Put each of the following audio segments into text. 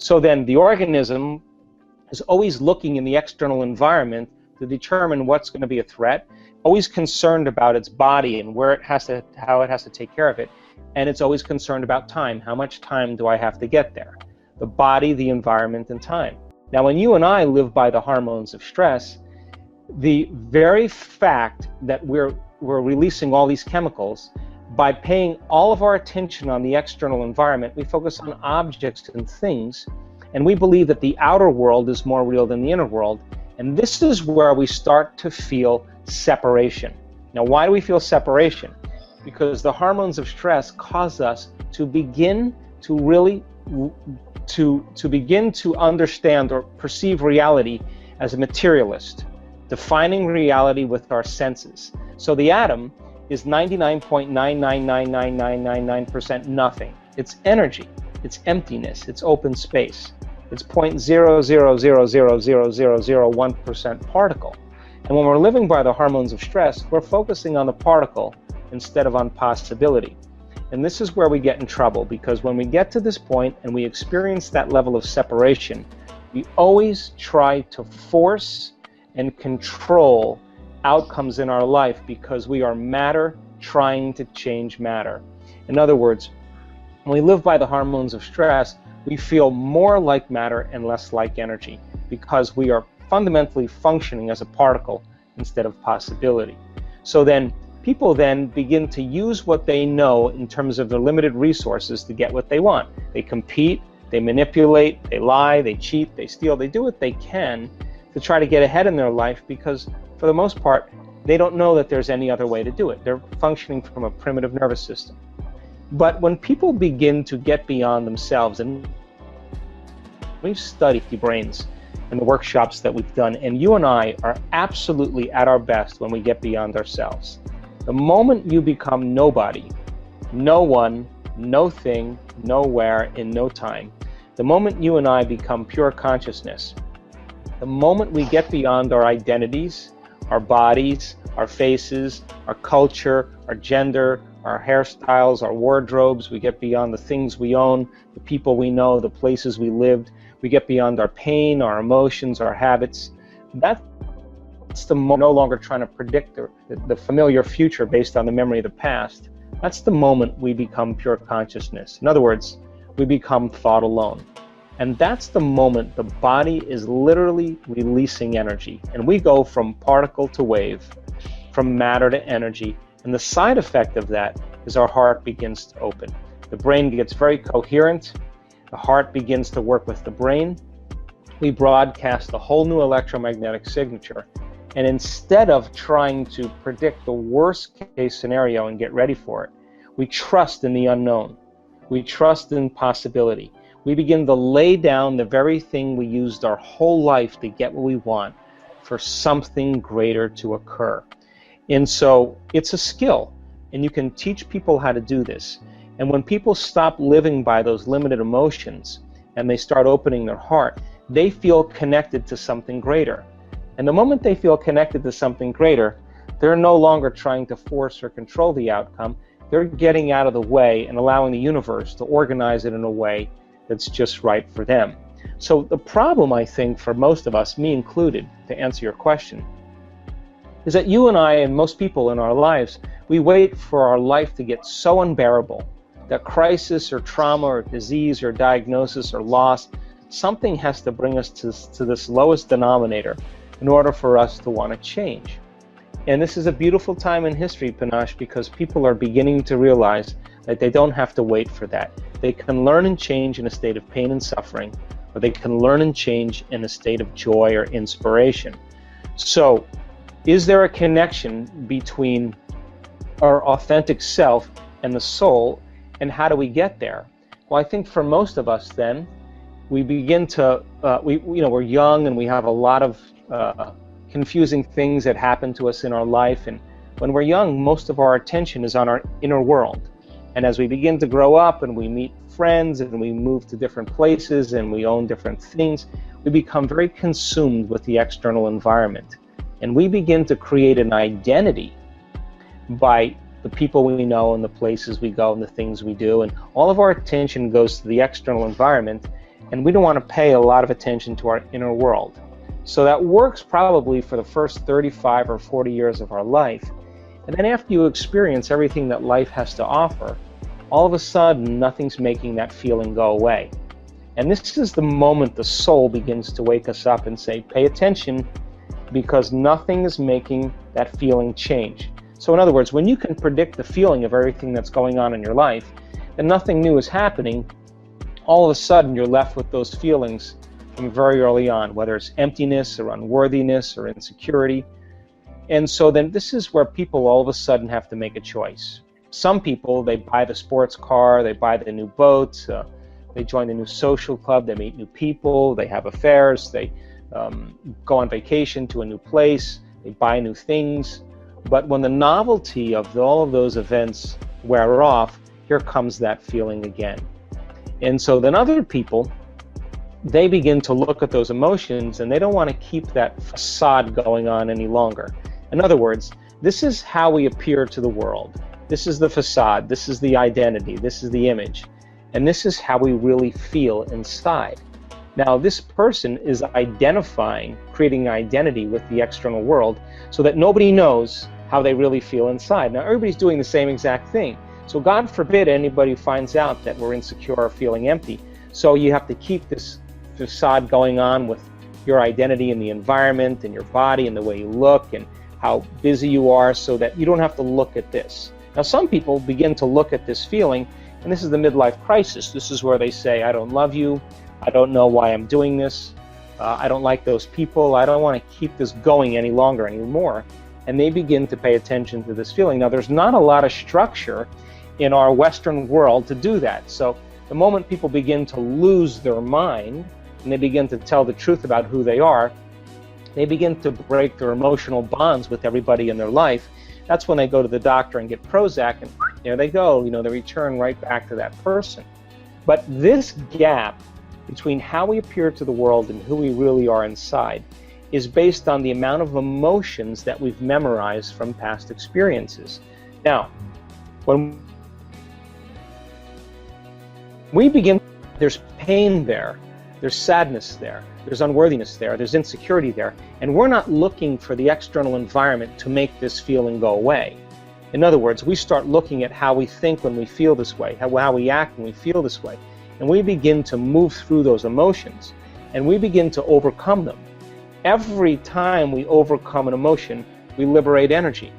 So then the organism is always looking in the external environment to determine what's going to be a threat, always concerned about its body and where it has to, how it has to take care of it, and it's always concerned about time. How much time do I have to get there? The body, the environment, and time. Now, when you and I live by the hormones of stress, the very fact that we're releasing all these chemicals, by paying all of our attention on the external environment, we focus on objects and things, and we believe that the outer world is more real than the inner world, and this is where we start to feel separation. Now, why do we feel separation? Because the hormones of stress cause us to begin to really begin to understand or perceive reality as a materialist, defining reality with our senses. So the atom is 99.9999999% nothing. It's energy, it's emptiness, it's open space. It's 0.0000001% particle. And when we're living by the hormones of stress, we're focusing on the particle instead of on possibility. And this is where we get in trouble, because when we get to this point and we experience that level of separation, we always try to force and control outcomes in our life because we are matter trying to change matter. In other words, when we live by the hormones of stress, we feel more like matter and less like energy because we are fundamentally functioning as a particle instead of possibility. So then people then begin to use what they know in terms of their limited resources to get what they want. They compete, they manipulate, they lie, they cheat, they steal, they do what they can to try to get ahead in their life because for the most part, they don't know that there's any other way to do it. They're functioning from a primitive nervous system. But when people begin to get beyond themselves, and we've studied the brains in the workshops that we've done, and you and I are absolutely at our best when we get beyond ourselves. The moment you become nobody, no one, no thing, nowhere, in no time, the moment you and I become pure consciousness, the moment we get beyond our identities, our bodies, our faces, our culture, our gender, our hairstyles, our wardrobes, we get beyond the things we own, the people we know, the places we lived, we get beyond our pain, our emotions, our habits. That's the moment, no longer trying to predict the familiar future based on the memory of the past. That's the moment we become pure consciousness. In other words, we become thought alone. And that's the moment the body is literally releasing energy. And we go from particle to wave, from matter to energy. And the side effect of that is our heart begins to open. The brain gets very coherent. The heart begins to work with the brain. We broadcast a whole new electromagnetic signature. And instead of trying to predict the worst case scenario and get ready for it, we trust in the unknown. We trust in possibility. We begin to lay down the very thing we used our whole life to get what we want for something greater to occur. And so it's a skill, and you can teach people how to do this. And when people stop living by those limited emotions and they start opening their heart, they feel connected to something greater. And the moment they feel connected to something greater, they're no longer trying to force or control the outcome. They're getting out of the way and allowing the universe to organize it in a way that's just right for them. So the problem, I think, for most of us, me included, to answer your question, is that you and I and most people in our lives, we wait for our life to get so unbearable that crisis or trauma or disease or diagnosis or loss, something has to bring us to this lowest denominator in order for us to want to change. And this is a beautiful time in history, Panache, because people are beginning to realize that they don't have to wait for that. They can learn and change in a state of pain and suffering, or they can learn and change in a state of joy or inspiration. So, is there a connection between our authentic self and the soul, and how do we get there? Well, I think for most of us then, we begin to, we're young and we have a lot of confusing things that happen to us in our life, and when we're young, most of our attention is on our inner world. And as we begin to grow up and we meet friends and we move to different places and we own different things, we become very consumed with the external environment. And we begin to create an identity by the people we know and the places we go and the things we do. And all of our attention goes to the external environment. and we don't want to pay a lot of attention to our inner world. So that works probably for the first 35 or 40 years of our life. And then after you experience everything that life has to offer, all of a sudden nothing's making that feeling go away. And this is the moment the soul begins to wake us up and say, pay attention, because nothing is making that feeling change. So in other words, when you can predict the feeling of everything that's going on in your life, and nothing new is happening, all of a sudden you're left with those feelings from very early on, whether it's emptiness or unworthiness or insecurity. And so then this is where people all of a sudden have to make a choice. Some people, they buy the sports car, they buy the new boat, they join the new social club, they meet new people, they have affairs, they go on vacation to a new place, they buy new things. But when the novelty of all of those events wear off, here comes that feeling again. And so then other people, they begin to look at those emotions and they don't want to keep that facade going on any longer. In other words, this is how we appear to the world. This is the facade, this is the identity, this is the image. And this is how we really feel inside. Now, this person is identifying, creating an identity with the external world so that nobody knows how they really feel inside. Now, everybody's doing the same exact thing. So God forbid anybody finds out that we're insecure or feeling empty. So you have to keep this facade going on with your identity and the environment and your body and the way you look and how busy you are, so that you don't have to look at this. Now, some people begin to look at this feeling, and this is the midlife crisis. This is where they say, I don't love you, I don't know why I'm doing this, I don't like those people, I don't want to keep this going any longer anymore. And they begin to pay attention to this feeling. Now, there's not a lot of structure in our Western world to do that. So the moment people begin to lose their mind and they begin to tell the truth about who they are, they begin to break their emotional bonds with everybody in their life. That's when they go to the doctor and get Prozac, and there they go, they return right back to that person. But this gap between how we appear to the world and who we really are inside is based on the amount of emotions that we've memorized from past experiences. Now, when we begin, there's pain there, there's sadness there, there's unworthiness there, there's insecurity there, and we're not looking for the external environment to make this feeling go away. In other words, we start looking at how we think when we feel this way, how we act when we feel this way, and we begin to move through those emotions, and we begin to overcome them. Every time we overcome an emotion, we liberate energy,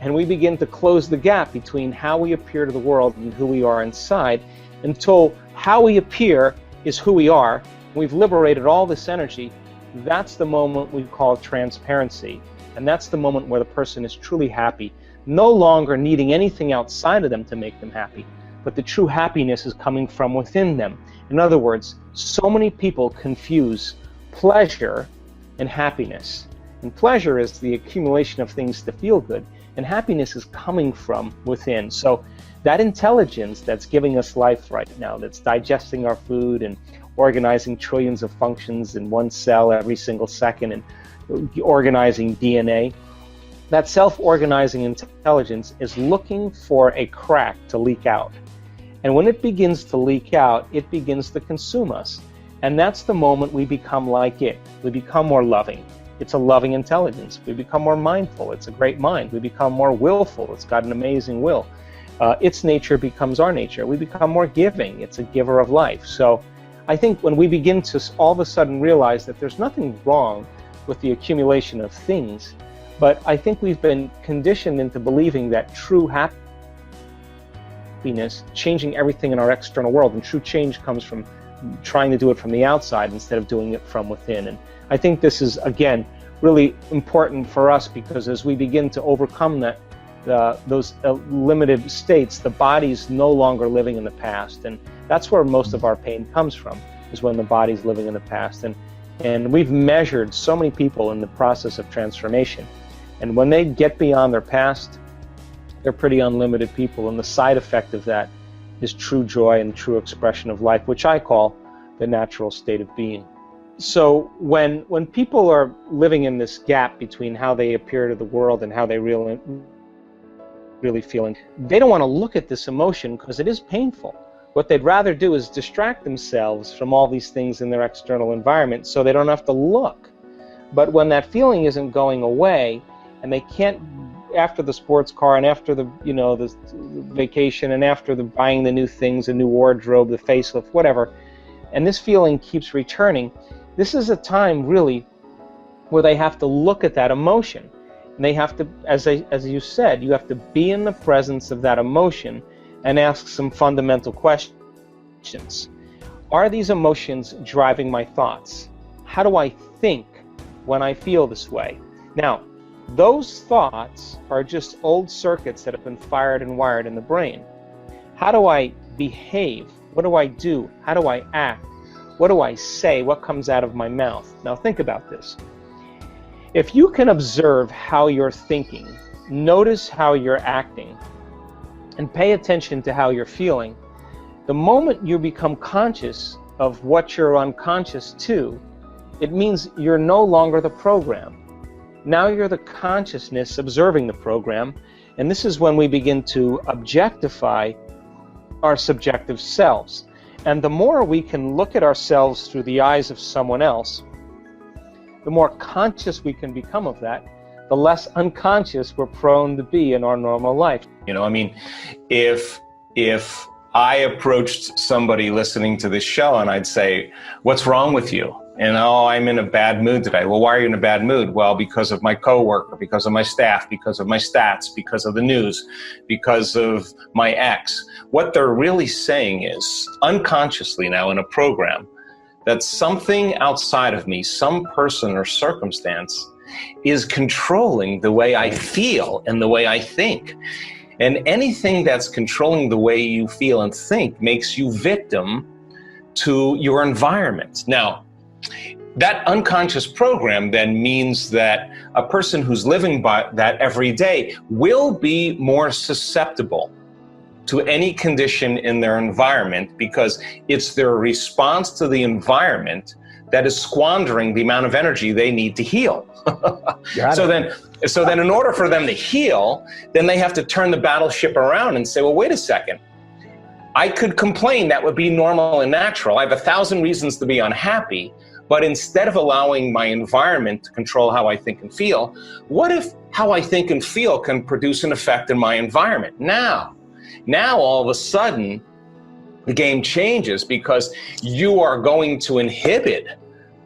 and we begin to close the gap between how we appear to the world and who we are inside, until how we appear is who we are. We've liberated all this energy. That's the moment we call transparency, and that's the moment where the person is truly happy, no longer needing anything outside of them to make them happy, but the true happiness is coming from within them. In other words, so many people confuse pleasure and happiness. And pleasure is the accumulation of things to feel good, and happiness is coming from within. So that intelligence that's giving us life right now, that's digesting our food and organizing trillions of functions in one cell every single second and organizing DNA, that self-organizing intelligence is looking for a crack to leak out. And when it begins to leak out, it begins to consume us. And that's the moment we become like it. We become more loving. It's a loving intelligence. We become more mindful. It's a great mind. We become more willful. It's got an amazing will. Its nature becomes our nature. We become more giving. It's a giver of life. So I think when we begin to all of a sudden realize that there's nothing wrong with the accumulation of things, but I think we've been conditioned into believing that true happiness, changing everything in our external world, and true change comes from trying to do it from the outside instead of doing it from within. And I think this is, again, really important for us, because as we begin to overcome that, those limited states, the body's no longer living in the past. And that's where most of our pain comes from, is when the body's living in the past. And we've measured so many people in the process of transformation. And when they get beyond their past, they're pretty unlimited people. And the side effect of that is true joy and true expression of life, which I call the natural state of being. So when people are living in this gap between how they appear to the world and how they really feeling, they don't want to look at this emotion because it is painful. What they'd rather do is distract themselves from all these things in their external environment so they don't have to look. But when that feeling isn't going away, and they can't, after the sports car and after the, the vacation and after the buying the new things, a new wardrobe, the facelift, whatever, and this feeling keeps returning, this is a time really where they have to look at that emotion. And they have to, as you said, you have to be in the presence of that emotion and ask some fundamental questions. Are these emotions driving my thoughts? How do I think when I feel this way? Now, those thoughts are just old circuits that have been fired and wired in the brain. How do I behave? What do I do? How do I act? What do I say? What comes out of my mouth? Now think about this. If you can observe how you're thinking, notice how you're acting, and pay attention to how you're feeling, the moment you become conscious of what you're unconscious to, it means you're no longer the program. Now you're the consciousness observing the program, and this is when we begin to objectify our subjective selves. And the more we can look at ourselves through the eyes of someone else, the more conscious we can become of that, the less unconscious we're prone to be in our normal life. If I approached somebody listening to this show and I'd say, "What's wrong with you?" And, "Oh, I'm in a bad mood today." "Well, why are you in a bad mood?" "Well, because of my coworker, because of my staff, because of my stats, because of the news, because of my ex. What they're really saying is, unconsciously now in a program, that something outside of me, some person or circumstance, is controlling the way I feel and the way I think. And anything that's controlling the way you feel and think makes you victim to your environment. Now, that unconscious program then means that a person who's living by that every day will be more susceptible to any condition in their environment, because it's their response to the environment that is squandering the amount of energy they need to heal. So then in order for them to heal, then they have to turn the battleship around and say, well, wait a second. I could complain, that would be normal and natural. I have 1,000 reasons to be unhappy, but instead of allowing my environment to control how I think and feel, what if how I think and feel can produce an effect in my environment? Now all of a sudden, the game changes, because you are going to inhibit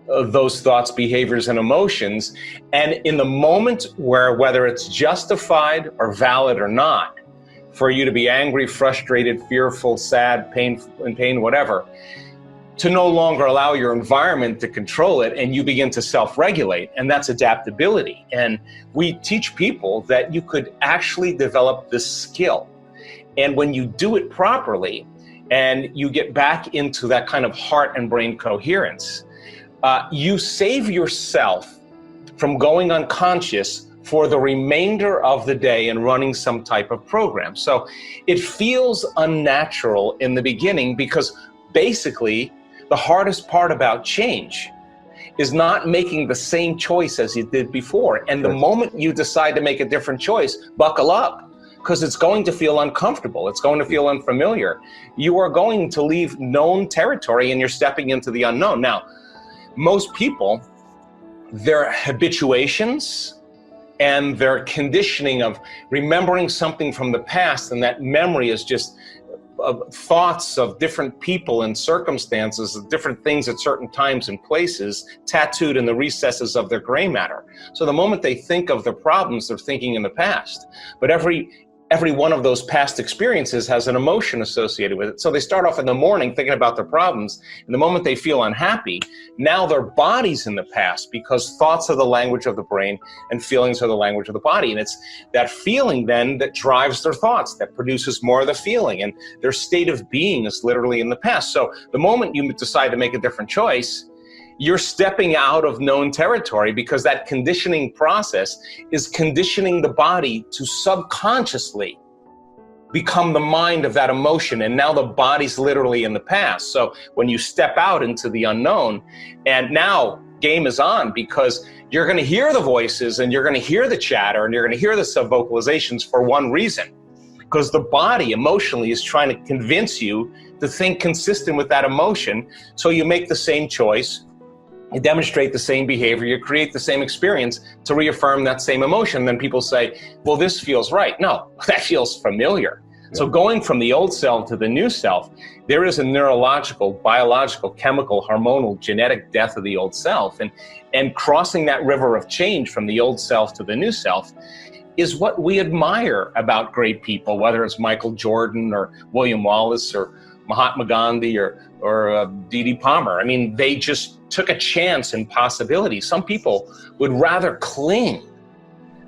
those thoughts, behaviors, and emotions. And in the moment where, whether it's justified or valid or not, for you to be angry, frustrated, fearful, sad, pain, whatever, to no longer allow your environment to control it, and you begin to self-regulate, and that's adaptability. And we teach people that you could actually develop this skill. And when you do it properly, and you get back into that kind of heart and brain coherence, you save yourself from going unconscious for the remainder of the day and running some type of program. So it feels unnatural in the beginning, because basically the hardest part about change is not making the same choice as you did before. And the moment you decide to make a different choice, buckle up, because it's going to feel uncomfortable. It's going to feel unfamiliar. You are going to leave known territory, and you're stepping into the unknown. Now, most people, their habituations and their conditioning of remembering something from the past, and that memory is just thoughts of different people and circumstances, of different things at certain times and places, tattooed in the recesses of their gray matter. So the moment they think of their problems, they're thinking in the past. But every one of those past experiences has an emotion associated with it. So they start off in the morning thinking about their problems, and the moment they feel unhappy, now their body's in the past, because thoughts are the language of the brain and feelings are the language of the body. And it's that feeling then that drives their thoughts, that produces more of the feeling, and their state of being is literally in the past. So the moment you decide to make a different choice, you're stepping out of known territory, because that conditioning process is conditioning the body to subconsciously become the mind of that emotion. And now the body's literally in the past. So when you step out into the unknown, and now game is on, because you're going to hear the voices, and you're going to hear the chatter, and you're going to hear the sub-vocalizations for one reason. because the body emotionally is trying to convince you to think consistent with that emotion. So you make the same choice, you demonstrate the same behavior, you create the same experience to reaffirm that same emotion. Then people say, well, this feels right. No, that feels familiar. So going from the old self to the new self, there is a neurological, biological, chemical, hormonal, genetic death of the old self. And crossing that river of change from the old self to the new self is what we admire about great people, whether it's Michael Jordan or William Wallace or Mahatma Gandhi or Didi Palmer. I mean, they just took a chance in possibility. Some people would rather cling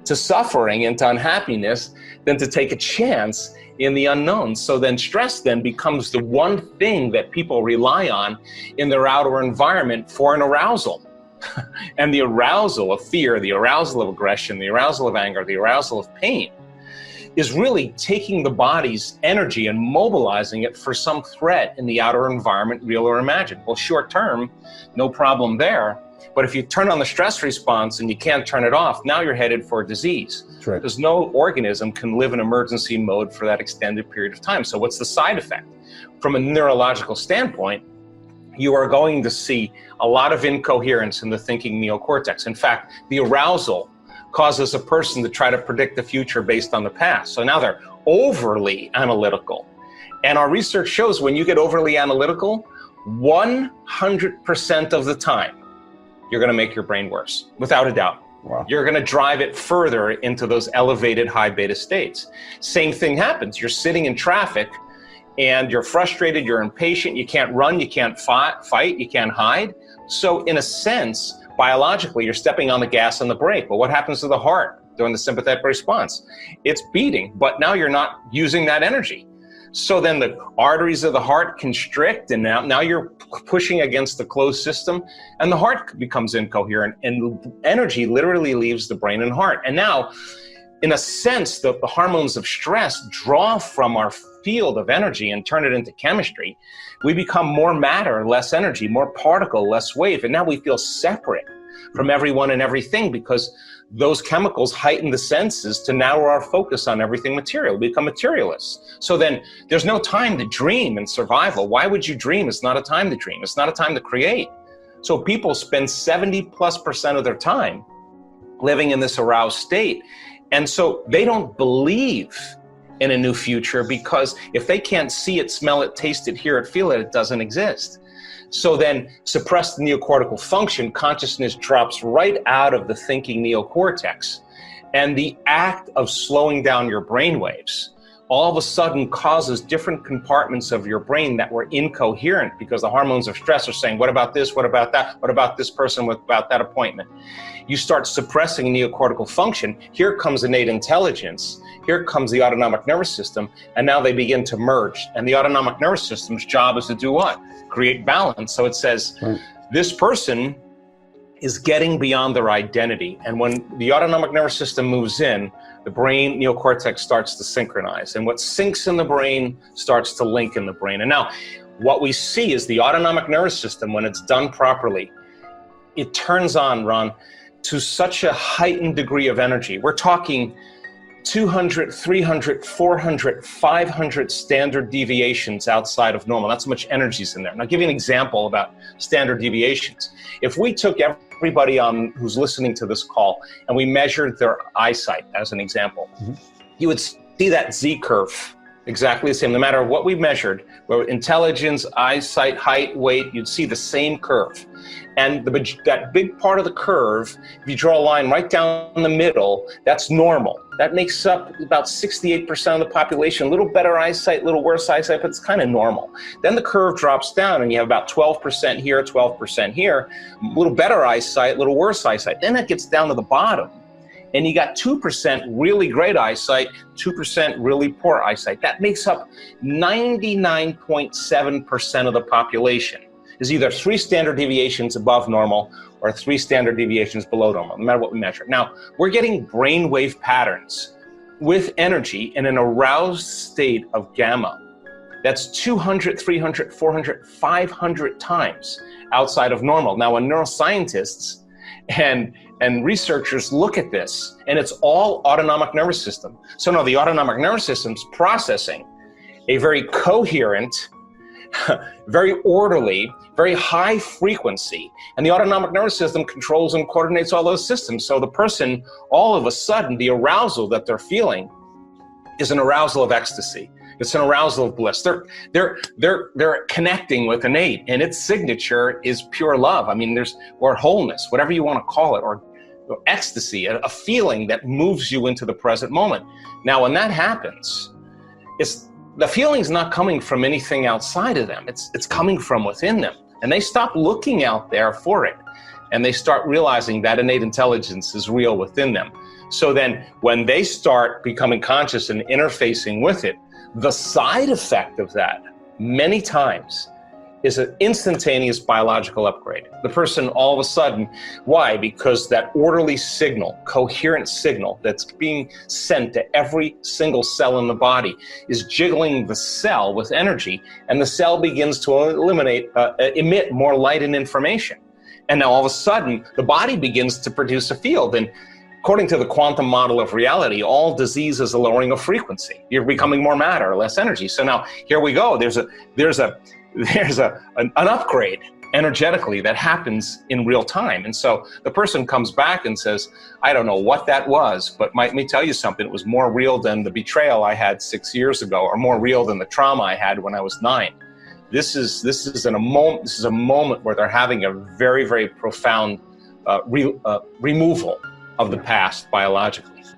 to suffering and to unhappiness than to take a chance in the unknown. So then stress then becomes the one thing that people rely on in their outer environment for an arousal. And the arousal of fear, the arousal of aggression, the arousal of anger, the arousal of pain is really taking the body's energy and mobilizing it for some threat in the outer environment, real or imagined. Well, short term, no problem there. But if you turn on the stress response and you can't turn it off, now you're headed for a disease. That's right. Because no organism can live in emergency mode for that extended period of time. So what's the side effect? From a neurological standpoint, you are going to see a lot of incoherence in the thinking neocortex. In fact, the arousal causes a person to try to predict the future based on the past. So now they're overly analytical. And our research shows when you get overly analytical, 100% of the time, you're going to make your brain worse, without a doubt. Wow. You're going to drive it further into those elevated high beta states. Same thing happens. You're sitting in traffic and you're frustrated, you're impatient, you can't run, you can't fight, you can't hide. So in a sense, biologically, you're stepping on the gas and the brake. But what happens to the heart during the sympathetic response? It's beating, but now you're not using that energy. So then the arteries of the heart constrict, and now you're pushing against the closed system, and the heart becomes incoherent, and energy literally leaves the brain and heart. And now, in a sense, the hormones of stress draw from our field of energy and turn it into chemistry. We become more matter, less energy, more particle, less wave, and now we feel separate from everyone and everything because those chemicals heighten the senses to narrow our focus on everything material. We become materialists. So then there's no time to dream in survival. Why would you dream? It's not a time to dream. It's not a time to create. So people spend 70+% of their time living in this aroused state. And so they don't believe in a new future because if they can't see it, smell it, taste it, hear it, feel it, it doesn't exist. So then suppressed neocortical function, consciousness drops right out of the thinking neocortex. And the act of slowing down your brain waves all of a sudden causes different compartments of your brain that were incoherent because the hormones of stress are saying, what about this, what about that, what about this person, what about that appointment? You start suppressing neocortical function. Here comes innate intelligence. Here comes the autonomic nervous system, and now they begin to merge. And the autonomic nervous system's job is to do what? Create balance. So it says, this person is getting beyond their identity. And when the autonomic nervous system moves in, the brain neocortex starts to synchronize. And what syncs in the brain starts to link in the brain. And now what we see is the autonomic nervous system, when it's done properly, it turns on, Ron, to such a heightened degree of energy. We're talking 200, 300, 400, 500 standard deviations outside of normal. That's how much energy is in there. And I'll give you an example about standard deviations. If we took everybody who's listening to this call and we measured their eyesight as an example, you would see that Z curve exactly the same. No matter what we measured, whether intelligence, eyesight, height, weight, you'd see the same curve. And that big part of the curve, if you draw a line right down the middle, that's normal. That makes up about 68% of the population. A little better eyesight, a little worse eyesight, but it's kind of normal. Then the curve drops down and you have about 12% here, 12% here, a little better eyesight, a little worse eyesight. Then it gets down to the bottom. And you got 2% really great eyesight, 2% really poor eyesight. That makes up 99.7% of the population. Is either 3 standard deviations above normal or 3 standard deviations below normal, no matter what we measure. Now, we're getting brainwave patterns with energy in an aroused state of gamma. That's 200, 300, 400, 500 times outside of normal. Now, when neuroscientists and and researchers look at this, and it's all autonomic nervous system. So now the autonomic nervous system's processing a very coherent, very orderly, very high frequency, and the autonomic nervous system controls and coordinates all those systems. So the person, all of a sudden, the arousal that they're feeling is an arousal of ecstasy. It's an arousal of bliss. They're connecting with innate, and its signature is pure love. I mean, or wholeness, whatever you want to call it, or ecstasy, a feeling that moves you into the present moment. Now, when that happens, the feeling's not coming from anything outside of them. It's coming from within them, and they stop looking out there for it, and they start realizing that innate intelligence is real within them. So then, when they start becoming conscious and interfacing with it, the side effect of that, many times, is an instantaneous biological upgrade. The person all of a sudden, why? Because that orderly signal, coherent signal that's being sent to every single cell in the body is jiggling the cell with energy, and the cell begins to emit more light and information. And now all of a sudden, the body begins to produce a field. And according to the quantum model of reality, all disease is a lowering of frequency. You're becoming more matter or less energy. So now here we go. There's an upgrade energetically that happens in real time. And so the person comes back and says, I don't know what that was, but let me tell you something. It was more real than the betrayal I had 6 years ago, or more real than the trauma I had when I was 9. This is a moment where they're having a very, very profound removal of the past biologically.